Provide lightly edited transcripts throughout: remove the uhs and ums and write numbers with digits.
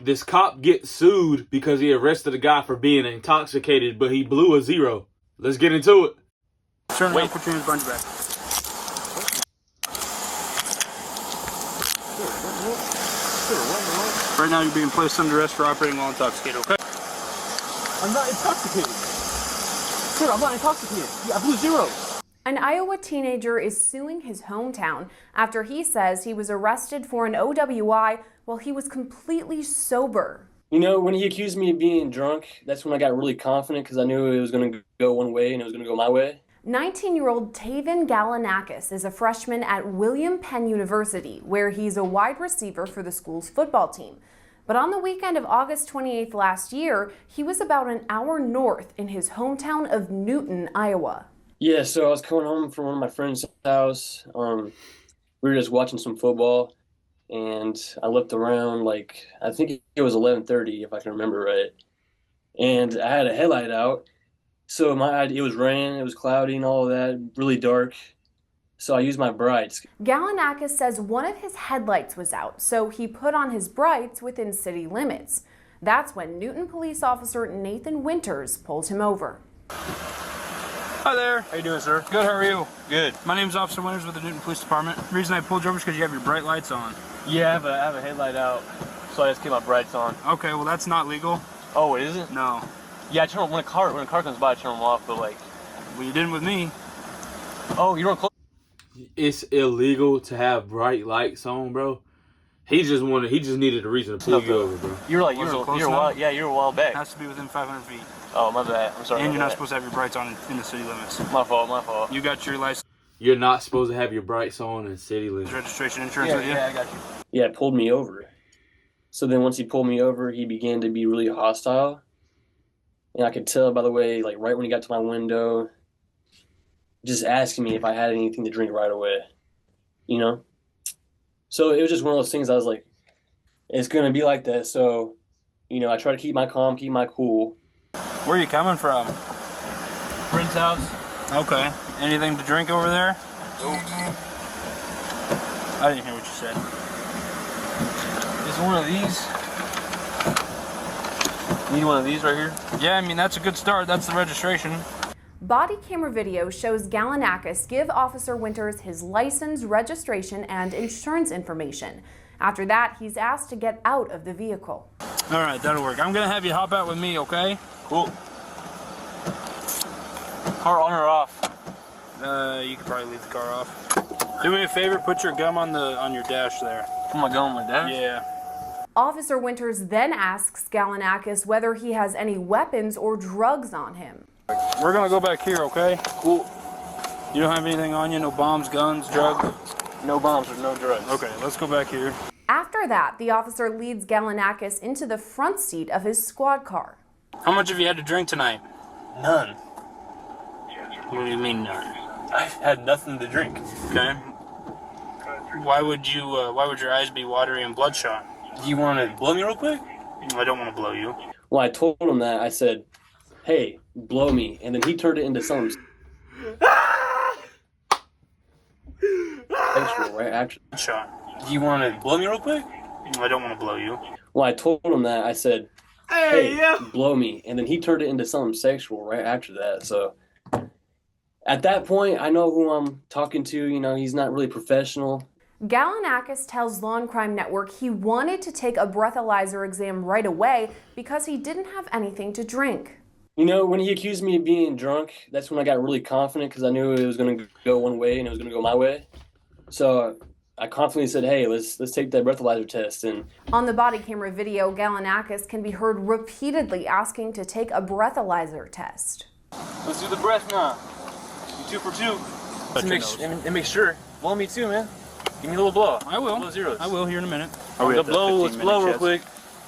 This cop gets sued because he arrested a guy for being intoxicated, but he blew a zero. Let's get into it. Turn around, put your hands behind your back. Right now you're being placed under arrest for operating while intoxicated, okay? I'm not intoxicated. Sir, I'm not intoxicated. I blew zero. An Iowa teenager is suing his hometown after he says he was arrested for an OWI while he was completely sober. You know, when he accused me of being drunk, that's when I got really confident because I knew it was going to go one way and it was going to go my way. 19-year-old Taven Galanakis is a freshman at William Penn University, where he's a wide receiver for the school's football team. But on the weekend of August 28th last year, he was about an hour north in his hometown of Newton, Iowa. Yeah, so I was coming home from one of my friend's house. We were just watching some football, and I looked around like, I think it was 11:30 if I can remember right. And I had a headlight out. So it was raining, it was cloudy and all of that, really dark. So I used my brights. Galanakis says one of his headlights was out, so he put on his brights within city limits. That's when Newton police officer Nathan Winters pulled him over. Hi there. How you doing, sir? Good, how are you? Good. My name's Officer Winters with the Newton Police Department. The reason I pulled you over is because you have your bright lights on. Yeah, I have a headlight out, so I just keep my brights on. Okay, well that's not legal. Oh, it isn't? No. Yeah, I turn them when a car comes by, I turn them off. But like, Well, you didn't with me. oh, you don't close. It's illegal to have bright lights on, bro. He just needed a reason to pull you over, bro. You're like, Was it close you're a enough? while, yeah, you're a while back. It has to be within 500 feet. Oh, my bad. I'm sorry. And you're not that. supposed to have your brights on in the city limits. My fault. You got your license, You're not supposed to have your brights on in city limits. registration, insurance with you? Yeah, I got you. Yeah, it pulled me over. So then once he pulled me over, he began to be really hostile. And I could tell by the way, like right when he got to my window, just asking me if I had anything to drink right away, you know? So it was just one of those things I was like, it's going to be like that. So, you know, I try to keep my calm, keep my cool. Where are you coming from? Friend's house. Okay. Anything to drink over there? Nope. I didn't hear what you said. Is one of these? Need one of these right here? Yeah, I mean, that's a good start. That's the registration. Body camera video shows Galanakis give Officer Winters his license, registration, and insurance information. After that, he's asked to get out of the vehicle. All right, that'll work. I'm going to have you hop out with me, okay? Cool. Car on or off? You could probably leave the car off. Do me a favor, put your gum on your dash there. Put my gun on my dash? Yeah. Officer Winters then asks Galanakis whether he has any weapons or drugs on him. We're going to go back here, okay? Cool. You don't have anything on you? No bombs, guns, drugs? No bombs or no drugs. Okay, let's go back here. After that, the officer leads Galanakis into the front seat of his squad car. How much have you had to drink tonight? None. What do you mean none? I've had nothing to drink. Okay. Why would your eyes be watery and bloodshot? Do you want to blow me real quick? I don't want to blow you. Well, I told him that. I said, hey, blow me. And then he turned it into something sexual right after. Shot. Do you want to blow me real quick? I don't want to blow you. Well, I told him that. I said, hey, blow me. And then he turned it into something sexual right after that. So at that point, I know who I'm talking to. You know, he's not really professional. Galanakis tells Law and Crime Network he wanted to take a breathalyzer exam right away because he didn't have anything to drink. You know, when he accused me of being drunk, that's when I got really confident because I knew it was going to go one way and it was going to go my way. So I confidently said, hey, let's take that breathalyzer test. And on the body camera video, Galanakis can be heard repeatedly asking to take a breathalyzer test. Let's do the breath now. You 2 for 2. And make sure. Blow me too, man. Give me a little blow. I will. Blow zeros. I will here in a minute. Let's blow real quick.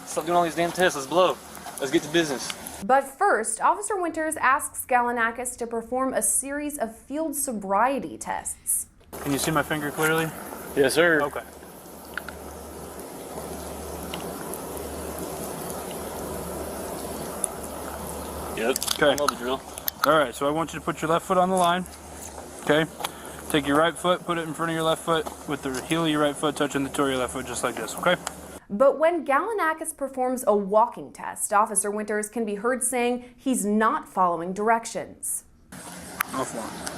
Stop doing all these damn tests. Let's blow. Let's get to business. But first, Officer Winters asks Galanakis to perform a series of field sobriety tests. Can you see my finger clearly? Yes, sir. Okay. Yep. Okay. I know the drill. All right, so I want you to put your left foot on the line. Okay. Take your right foot, put it in front of your left foot with the heel of your right foot touching the toe of your left foot just like this, okay? But when Galanakis performs a walking test, Officer Winters can be heard saying he's not following directions. Offline.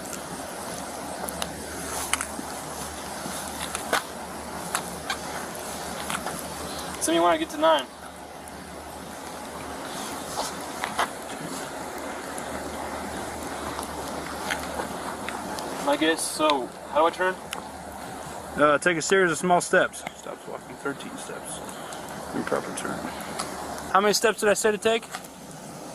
Tell me when I get to 9. I guess, so how do I turn? Take a series of small steps. Stops walking 13 steps. Improper turn. How many steps did I say to take?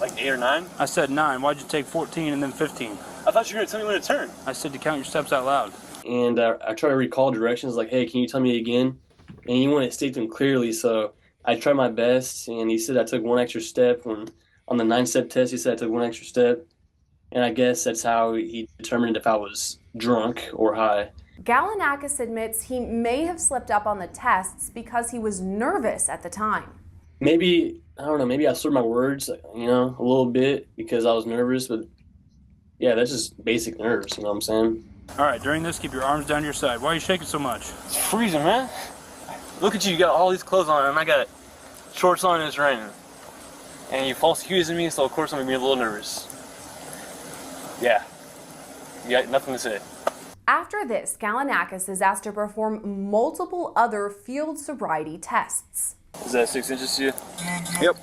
Like 8 or 9? I said 9. Why'd you take 14 and then 15? I thought you were going to tell me when to turn. I said to count your steps out loud. And I try to recall directions like, hey, can you tell me again? And he wanted to state them clearly, so I tried my best, and he said I took one extra step. When on the 9-step test, he said I took one extra step. And I guess that's how he determined if I was drunk or high. Galanakis admits he may have slipped up on the tests because he was nervous at the time. Maybe, I don't know, maybe I slurred my words, a little bit because I was nervous, but yeah, that's just basic nerves, you know what I'm saying? All right, during this, keep your arms down your side. Why are you shaking so much? It's freezing, man. Look at you got all these clothes on, and I got shorts on and it's raining. And you false accusing me, so of course I'm going to be a little nervous. Yeah. You got nothing to say. After this, Galanakis is asked to perform multiple other field sobriety tests. Is that 6 inches to you? Yep.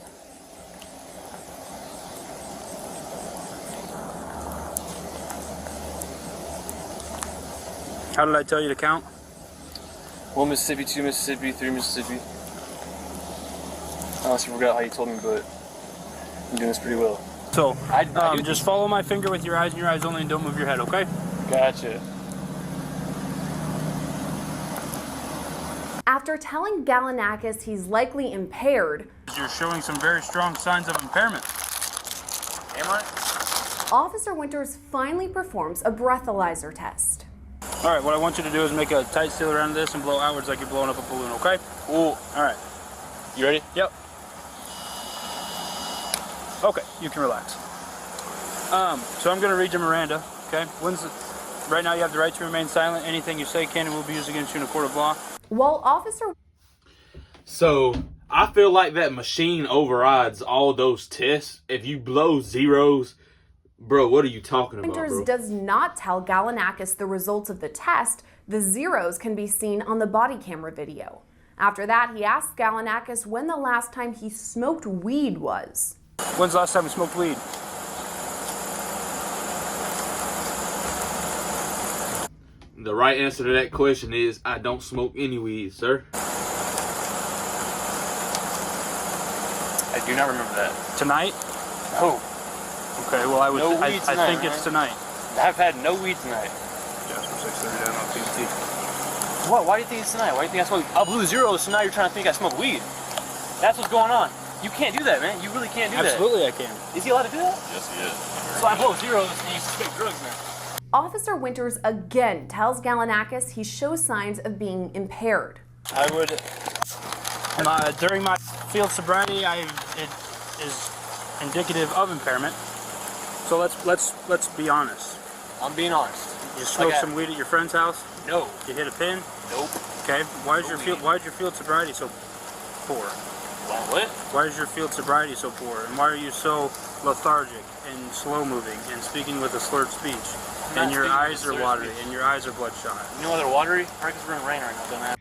How did I tell you to count? 1 Mississippi, 2 Mississippi, 3 Mississippi. I honestly forgot how you told me, but I'm doing this pretty well. So, I do just follow my finger with your eyes and your eyes only and don't move your head, okay? Gotcha. After telling Galanakis he's likely impaired, You're showing some very strong signs of impairment. Am I? Officer Winters finally performs a breathalyzer test. All right, what I want you to do is make a tight seal around this and blow outwards like you're blowing up a balloon, okay? Cool. All right. You ready? Yep. Okay, you can relax. So I'm going to read you Miranda, okay? Right now you have the right to remain silent. Anything you say can and will be used against you in a court of law. While Officer So I feel like that machine overrides all those tests. If you blow zeros, bro, what are you talking about, Winters bro? does not tell Galanakis the results of the test, the zeros can be seen on the body camera video. After that, he asks Galanakis when the last time he smoked weed was. When's the last time you smoked weed? The right answer to that question is I don't smoke any weed, sir. I do not remember that. Tonight? No. Okay, well I weed tonight, think it's tonight. I've had no weed tonight. Jasper 6:30 down on PVT. What? Why do you think it's tonight? Why do you think I smoke? I blew zeros, so now you're trying to think I smoke weed. That's what's going on. You can't do that, man. You really can't do Absolutely I can. that. Is he allowed to do that? Yes, he is. So I blow zeros and you suspect drugs, man. Officer Winters again tells Galanakis he shows signs of being impaired. I would. During my field sobriety, it is indicative of impairment. So let's be honest. I'm being honest. You smoked Okay. some weed at your friend's house. No. You hit a pin. Nope. Okay. Why is No your weed. field sobriety so poor? What? Why is your field sobriety so poor? And why are you so lethargic and slow moving and speaking with a slurred speech? I'm And not your speaking eyes with a are slurred watery speech. and your eyes are bloodshot. You know why they're watery? Right, because we're in rain right now, dumbass.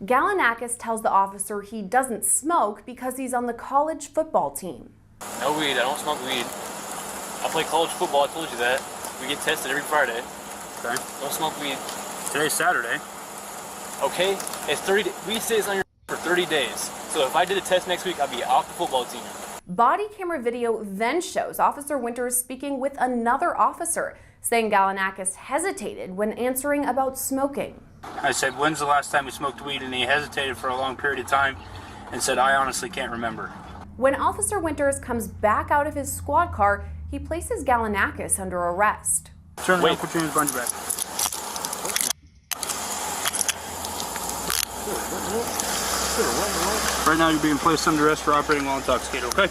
Galanakis tells the officer he doesn't smoke because he's on the college football team. No weed. I don't smoke weed. I play college football. I told you that. We get tested every Friday. Okay. Don't smoke weed. Today's Saturday. Okay? It's 30. We say it's on your for 30 days. So if I did a test next week, I'd be off the football team. Body camera video then shows Officer Winters speaking with another officer, saying Galanakis hesitated when answering about smoking. I said, when's the last time you smoked weed? And he hesitated for a long period of time and said, I honestly can't remember. When Officer Winters comes back out of his squad car, he places Galanakis under arrest. Turn around, put your hands behind your back. Right now you're being placed under arrest for operating while intoxicated, okay?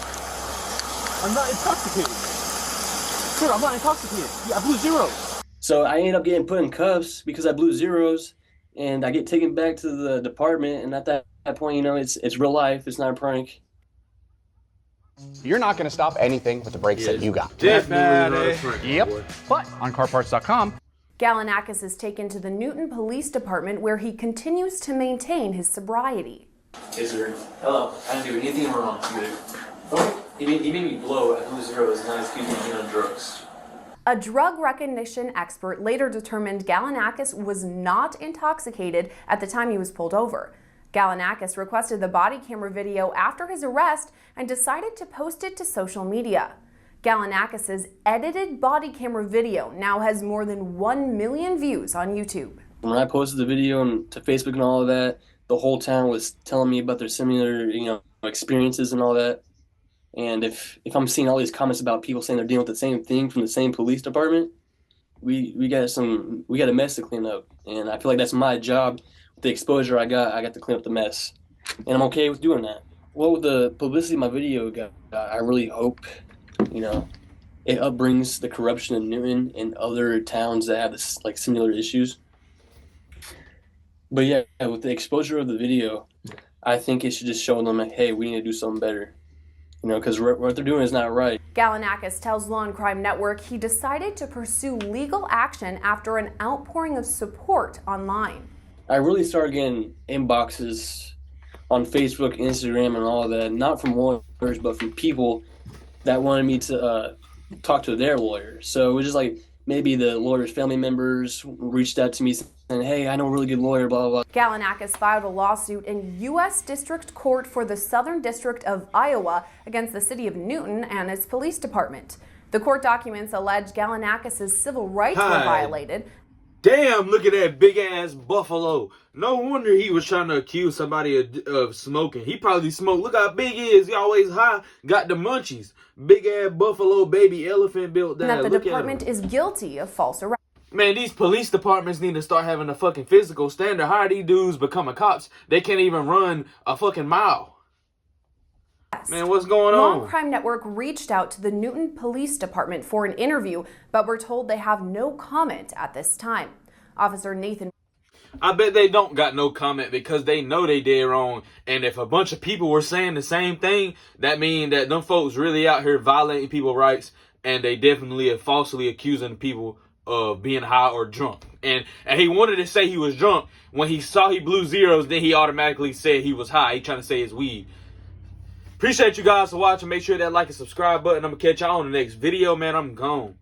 I'm not intoxicated. Sir, I'm not intoxicated. I blew zeros. So I ended up getting put in cuffs because I blew zeros, and I get taken back to the department, and at that that point, you know, it's real life. It's not a prank. You're not going to stop anything with the brakes that you got. Definitely not a prank, my Yep. boy. But on carparts.com, Gallinakis is taken to the Newton Police Department where he continues to maintain his sobriety. Hey, sir. Hello. I didn't do anything wrong to you. He made me blow at Blue Zeros and now he's accusing me on drugs. A drug recognition expert later determined Gallinakis was not intoxicated at the time he was pulled over. Gallinakis requested the body camera video after his arrest and decided to post it to social media. Gallinakis' edited body camera video now has more than 1 million views on YouTube. When I posted the video to Facebook and all of that, the whole town was telling me about their similar, you know, experiences and all that. And if I'm seeing all these comments about people saying they're dealing with the same thing from the same police department, we got a mess to clean up. And I feel like that's my job. With the exposure I got to clean up the mess. And I'm okay with doing that. Well, with the publicity my video got, I really hope, you know, it upbrings the corruption in Newton and other towns that have this, like, similar issues. But yeah, with the exposure of the video, I think it should just show them, like, hey, we need to do something better. You know, because what they're doing is not right. Gallinakis tells Law and Crime Network he decided to pursue legal action after an outpouring of support online. I really started getting inboxes on Facebook, Instagram, and all of that, not from lawyers, but from people that wanted me to talk to their lawyer. So it was just like maybe the lawyer's family members reached out to me saying, hey, I know a really good lawyer, blah, blah, blah. Gallinakis filed a lawsuit in U.S. District Court for the Southern District of Iowa against the city of Newton and its police department. The court documents allege Gallinakis' civil rights were violated. Damn, look at that big ass buffalo. No wonder he was trying to accuse somebody of smoking. He probably smoked. Look how big he is. He always high. Got the munchies. Big ass buffalo baby elephant built that. That the department is guilty of false arrest. Man, these police departments need to start having a fucking physical standard. How are these dudes becoming cops? They can't even run a fucking mile. Man, what's going Law on? and Crime Network reached out to the Newton Police Department for an interview, but we're told they have no comment at this time. Officer Nathan. I bet they don't got no comment because they know they did wrong. And if a bunch of people were saying the same thing, that means that them folks really out here violating people's rights, and they definitely are falsely accusing people of being high or drunk. And he wanted to say he was drunk. When he saw he blew zeros, then he automatically said he was high. He trying to say it's weed. Appreciate you guys for watching. Make sure that like and subscribe button. I'm going to catch y'all on the next video, man. I'm gone.